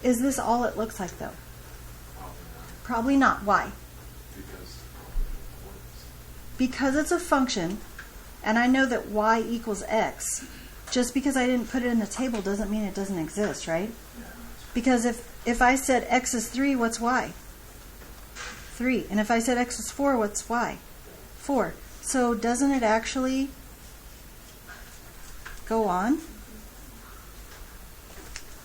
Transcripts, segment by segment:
Is this all it looks like, though? Probably not. Why? Because it's a function, and I know that y equals x. Just because I didn't put it in the table doesn't mean it doesn't exist, right? Because if I said x is 3, what's y? 3. And if I said x is 4, what's y? 4. So doesn't it actually go on?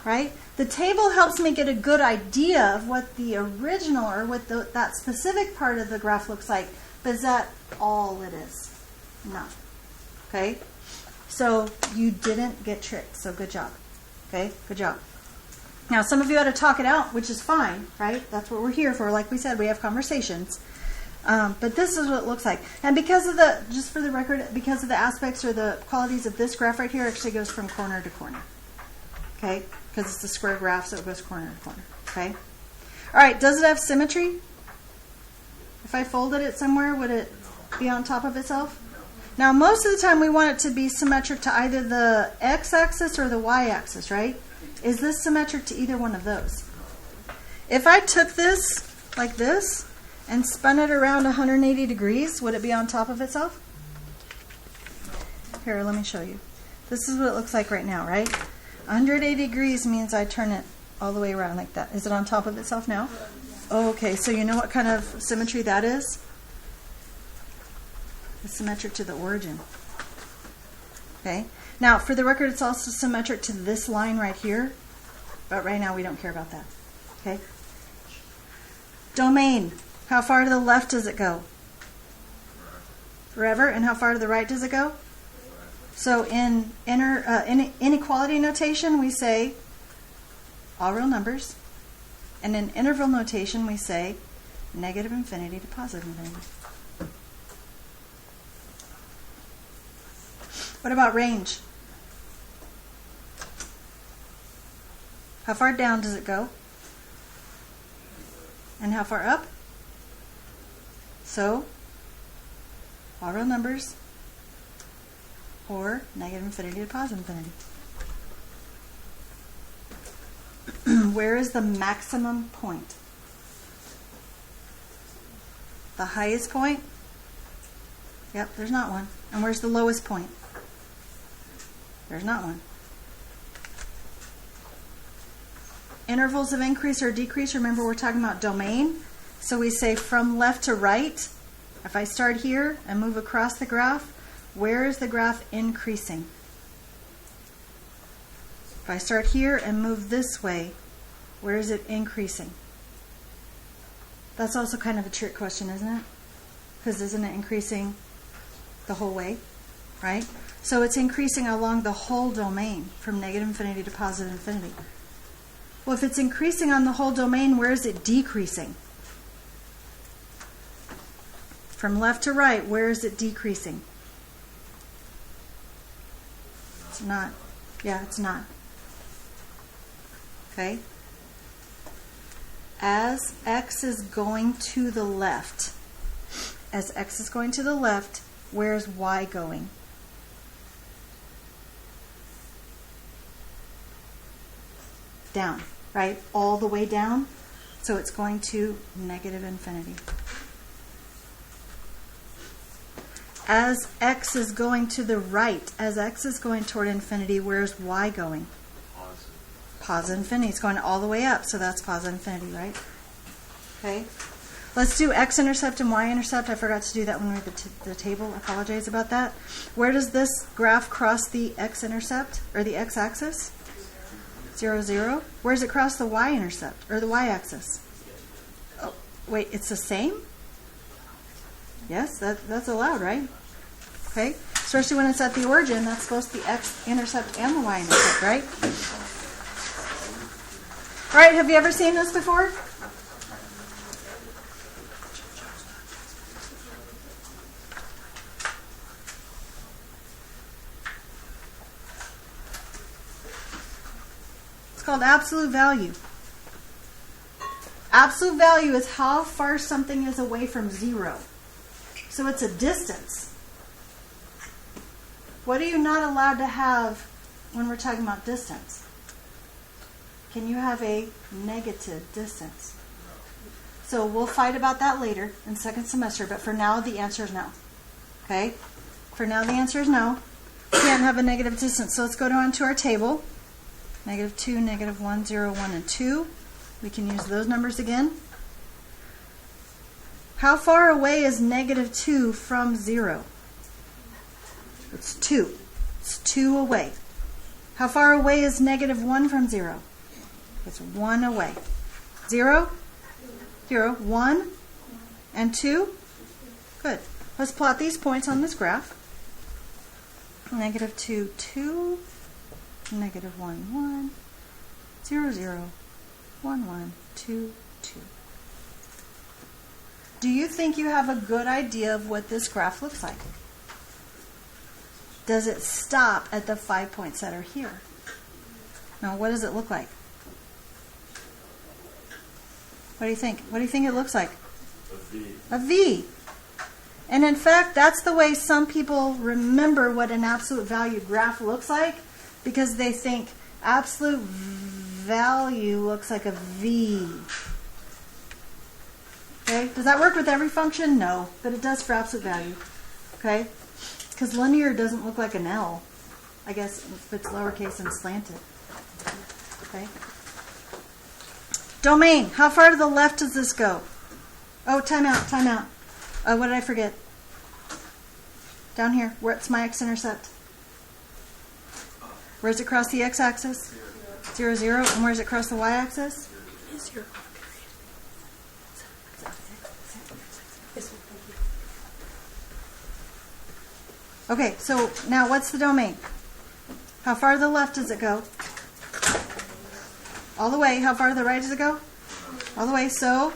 Right? The table helps me get a good idea of what the original or what that specific part of the graph looks like. But is that all it is? No. Okay? So you didn't get tricked. So good job. Okay? Good job. Now, some of you had to talk it out, which is fine, right? That's what we're here for. Like we said, we have conversations. But this is what it looks like. And because of the, just for the record, because of the aspects or the qualities of this graph right here, it actually goes from corner to corner. Okay? Because it's a square graph, so it goes corner to corner. Okay? All right, does it have symmetry? If I folded it somewhere, would it be on top of itself? Now, most of the time we want it to be symmetric to either the x-axis or the y-axis, right? Is this symmetric to either one of those? If I took this like this and spun it around 180 degrees, would it be on top of itself? Here, let me show you. This is what it looks like right now, right? 180 degrees means I turn it all the way around like that. Is it on top of itself now? Oh, okay, so you know what kind of symmetry that is? It's symmetric to the origin. Okay? Now, for the record, it's also symmetric to this line right here, but right now we don't care about that. Okay? Domain. How far to the left does it go? Forever. And how far to the right does it go? So in inequality notation, we say all real numbers. And in interval notation, we say negative infinity to positive infinity. What about range? How far down does it go? And how far up? So, all real numbers or negative infinity to positive infinity. Where is the maximum point? The highest point? Yep, there's not one. And where's the lowest point? There's not one. Intervals of increase or decrease, remember we're talking about domain. So we say from left to right. If I start here and move across the graph, where is the graph increasing? If I start here and move this way, where is it increasing? That's also kind of a trick question, isn't it? Because isn't it increasing the whole way, right? So it's increasing along the whole domain from negative infinity to positive infinity. Well, if it's increasing on the whole domain, where is it decreasing? From left to right, where is it decreasing? It's not. Yeah, it's not. Okay? As x is going to the left, where's y going? Down, right? All the way down. So it's going to negative infinity. As x is going to the right, as x is going toward infinity, where's y going? Positive infinity. It's going all the way up, so that's positive infinity, right? Okay. Let's do x-intercept and y-intercept. I forgot to do that when we read the table. I apologize about that. Where does this graph cross the x-intercept, or the x-axis? 0, 0. Where does it cross the y-intercept, or the y-axis? Oh, wait, it's the same? Yes, that's allowed, right? Okay. Especially when it's at the origin, that's supposed to be x-intercept and the y-intercept, right? All right, have you ever seen this before? It's called absolute value. Absolute value is how far something is away from 0. So it's a distance. What are you not allowed to have when we're talking about distance? Can you have a negative distance? So we'll fight about that later in second semester, but for now the answer is no. Okay? For now the answer is no. Can't have a negative distance. So let's go down to our table. -2, -1, 0, 1, and 2. We can use those numbers again. How far away is -2 from 0? It's 2. It's 2 away. How far away is -1 from 0? It's 1 away. 0, 0, 1, and 2. Good. Let's plot these points on this graph. -2, 2, -1, 1, 0, 0, 1, 1, 2, 2. Do you think you have a good idea of what this graph looks like? Does it stop at the 5 points that are here? Now, what does it look like? What do you think? What do you think it looks like? A V. A V. And in fact, that's the way some people remember what an absolute value graph looks like, because they think absolute value looks like a V. Okay? Does that work with every function? No, but it does for absolute value. Okay? Because linear doesn't look like an L, I guess, if it's lowercase and slanted. Okay? Domain. How far to the left does this go? Oh, time out, time out. What did I forget? Down here. Where's my x-intercept? Where's it across the x-axis? 0, 0. And where's it across the y-axis? 0. Okay, so now what's the domain? How far to the left does it go? All the way. How far to the right does it go? All the way. So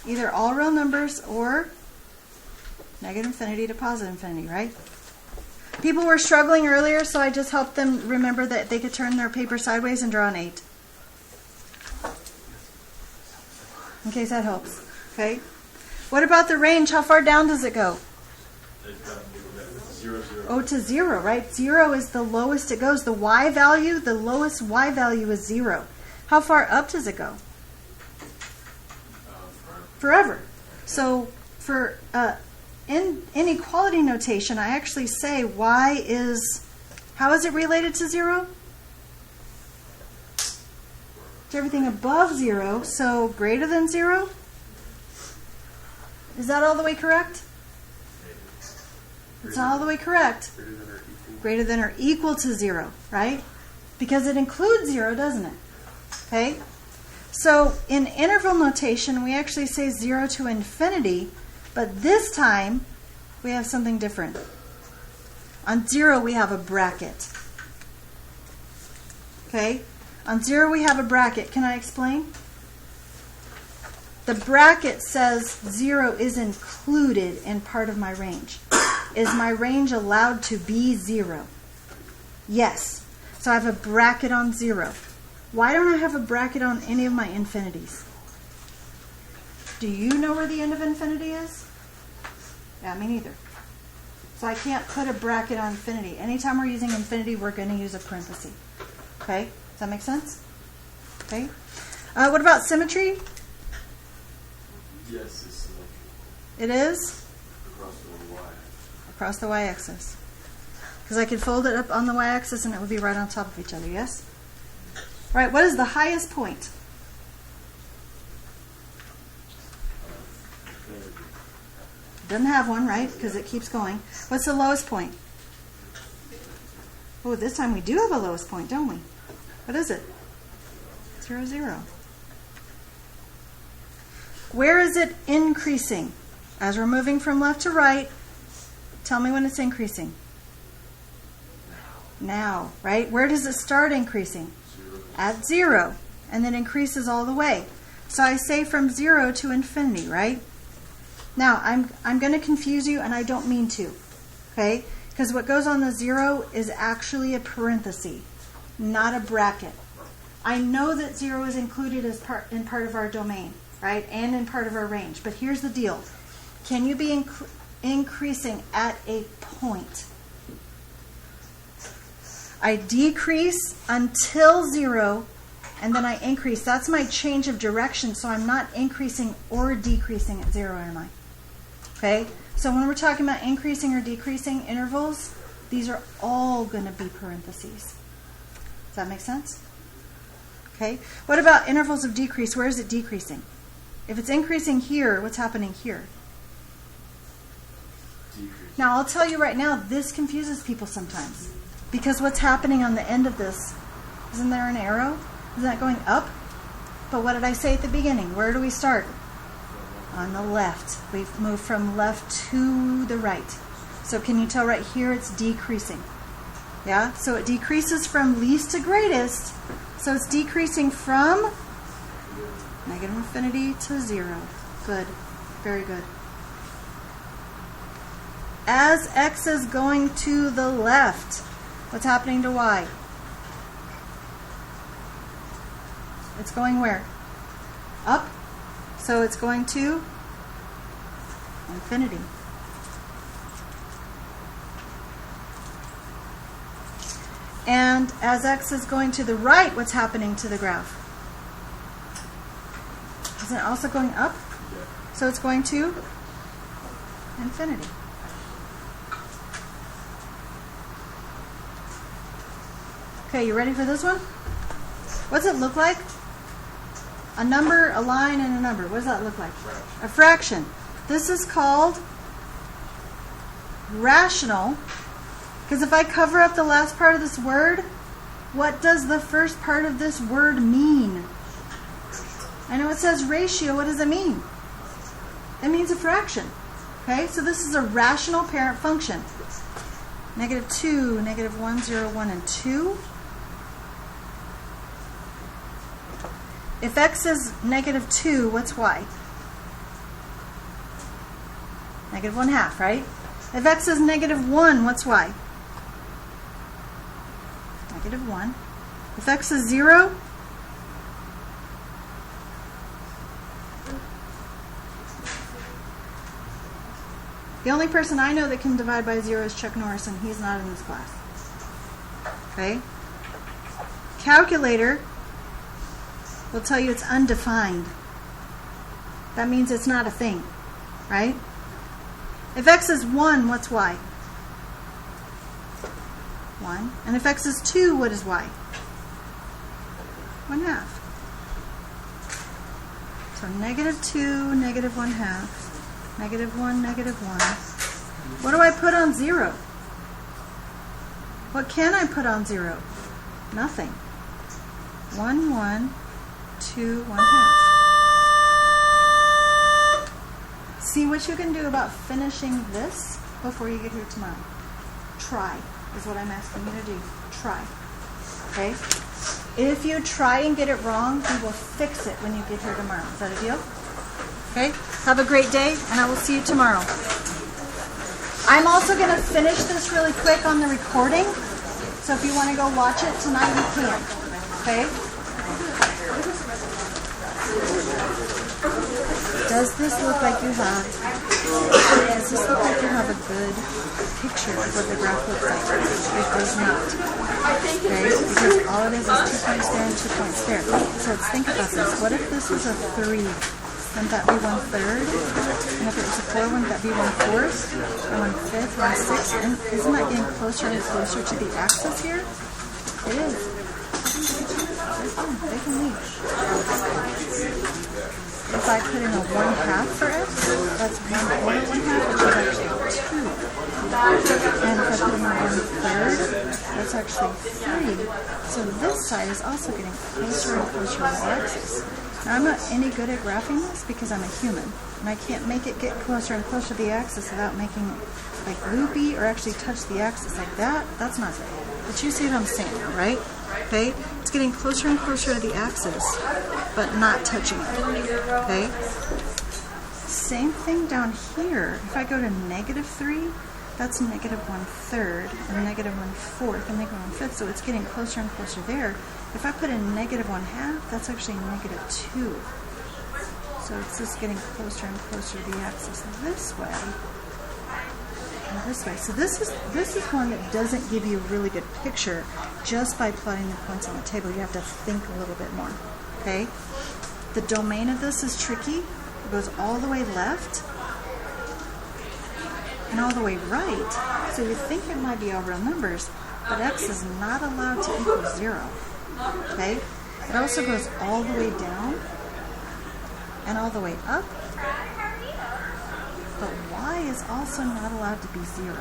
either all real numbers or -infinity to +infinity, right? People were struggling earlier, so I just helped them remember that they could turn their paper sideways and draw an 8. In case that helps. Okay. What about the range? How far down does it go? 0, 0. Oh, to 0, right? 0 is the lowest it goes. The y value, the lowest y value is 0. How far up does it go? Forever. So for in inequality notation, I actually say y is, how is it related to 0? To everything above 0, so greater than 0? Is that all the way correct? It's not all the way correct. Greater than or equal to 0, right? Because it includes 0, doesn't it? Okay? So in interval notation, we actually say 0 to infinity, but this time we have something different. On 0, we have a bracket. Okay? On 0, we have a bracket. Can I explain? The bracket says 0 is included in part of my range. Is my range allowed to be 0? Yes. So I have a bracket on 0. Why don't I have a bracket on any of my infinities? Do you know where the end of infinity is? Yeah, me neither. So I can't put a bracket on infinity. Anytime we're using infinity, we're going to use a parenthesis. Okay? Does that make sense? Okay. What about symmetry? Yes, it's symmetrical. It is? Across the Y. Across the y-axis. Because I could fold it up on the y-axis and it would be right on top of each other, yes? All right, what is the highest point? Doesn't have one, right? Because it keeps going. What's the lowest point? Oh, this time we do have a lowest point, don't we? What is it? 0, 0. Where is it increasing? As we're moving from left to right, tell me when it's increasing. Now, right? Where does it start increasing? 0. At 0. And then increases all the way. So I say from 0 to infinity, right? Now, I'm going to confuse you, and I don't mean to. Okay? Because what goes on the 0 is actually a parenthesis, not a bracket. I know that 0 is included as in part of our domain, right? And in part of our range. But here's the deal. Can you be increasing at a point? I decrease until 0, and then I increase. That's my change of direction, so I'm not increasing or decreasing at 0, am I? Okay? So when we're talking about increasing or decreasing intervals, these are all going to be parentheses. Does that make sense? Okay. What about intervals of decrease? Where is it decreasing? If it's increasing here, what's happening here? Decrease. Now, I'll tell you right now, this confuses people sometimes. Because what's happening on the end of this, isn't there an arrow? Isn't that going up? But what did I say at the beginning? Where do we start? On the left. We've moved from left to the right. So can you tell right here it's decreasing? Yeah? So it decreases from least to greatest. So it's decreasing from negative infinity to 0. Good. Very good. As x is going to the left, what's happening to y? It's going where? Up. So it's going to infinity. And as x is going to the right, what's happening to the graph? Isn't it also going up? So it's going to infinity. Okay, you ready for this one? What's it look like? A number, a line, and a number. What does that look like? A fraction. This is called rational. Because if I cover up the last part of this word, what does the first part of this word mean? I know it says ratio. What does it mean? It means a fraction. Okay, so this is a rational parent function. Negative 2, negative 1, 0, 1, and 2. If x is negative 2, what's y? Negative 1/2, right? If x is negative 1, what's y? Negative 1. If x is 0, the only person I know that can divide by 0 is Chuck Norris, and he's not in this class. Okay? Calculator will tell you it's undefined. That means it's not a thing, right? If x is 1, what's y? 1. And if x is 2, what is y? 1/2. So negative 2, negative 1/2, negative 1, negative 1. What do I put on 0? What can I put on 0? Nothing. 1, 1, 2, 1/2. See what you can do about finishing this before you get here tomorrow. Try is what I'm asking you to do. Try. Okay? If you try and get it wrong, we will fix it when you get here tomorrow. Is that a deal? Okay? Have a great day, and I will see you tomorrow. I'm also going to finish this really quick on the recording. So if you want to go watch it tonight, you can. Okay? Does this look like you have a good picture of what the graph looks like? It does not. Okay? Because all it is 2 points there and 2 points there. So let's think about this. What if this was a 3? Wouldn't that be 1/3? And if it was a 4, wouldn't that be 1/4? And 1/5, 1/6? And isn't that getting closer and closer to the axis here? It is. They can leave. If I put in a 1/2 for x, that's 1/4 1/2, which is actually 2. And if I put in a 1/3, that's actually 3. So this side is also getting closer and closer to the axis. Now I'm not any good at graphing this because I'm a human, and I can't make it get closer and closer to the axis without making it like loopy or actually touch the axis like that. That's not good. But you see what I'm saying now, right? Okay? It's getting closer and closer to the axis, but not touching it. Okay? Same thing down here. If I go to negative 3, that's negative 1/3, and negative 1/4, and negative 1/5, so it's getting closer and closer there. If I put in negative 1/2, that's actually negative 2. So it's just getting closer and closer to the axis this way. and this way. So this is one that doesn't give you a really good picture just by plotting the points on the table. You have to think a little bit more. Okay? The domain of this is tricky. It goes all the way left and all the way right. So you think it might be all real numbers, but x is not allowed to equal 0. Okay? It also goes all the way down and all the way up. But y is also not allowed to be 0.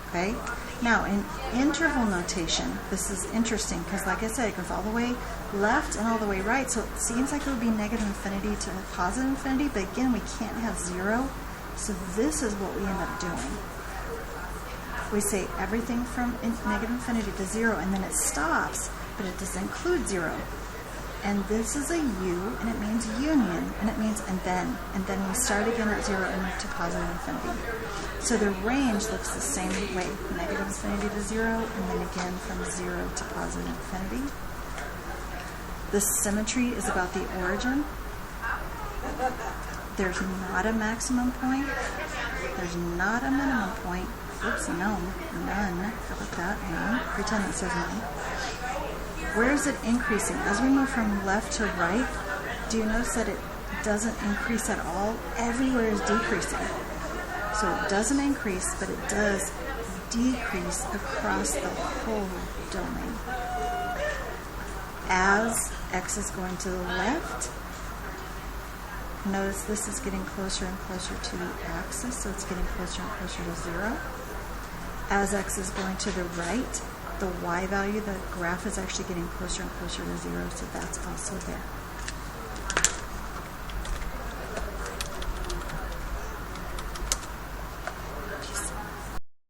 Okay? Now, in interval notation, this is interesting because, like I said, it goes all the way left and all the way right. So it seems like it would be negative infinity to positive infinity, but again, we can't have 0. So this is what we end up doing. We say everything from negative infinity to 0, and then it stops, but it does include 0. And this is a U, and it means union, and it means and then we start again at 0 and move to positive infinity. So the range looks the same way, negative infinity to 0, and then again from 0 to positive infinity. The symmetry is about the origin. There's not a maximum point. There's not a minimum point. Oops, no, none. How about that? None. Pretend it says none. Where is it increasing? As we move from left to right, do you notice that it doesn't increase at all? Everywhere is decreasing. So it doesn't increase, but it does decrease across the whole domain. As x is going to the left, notice this is getting closer and closer to the axis, so it's getting closer and closer to 0. As x is going to the right, the y value, the graph is actually getting closer and closer to 0, so that's also there.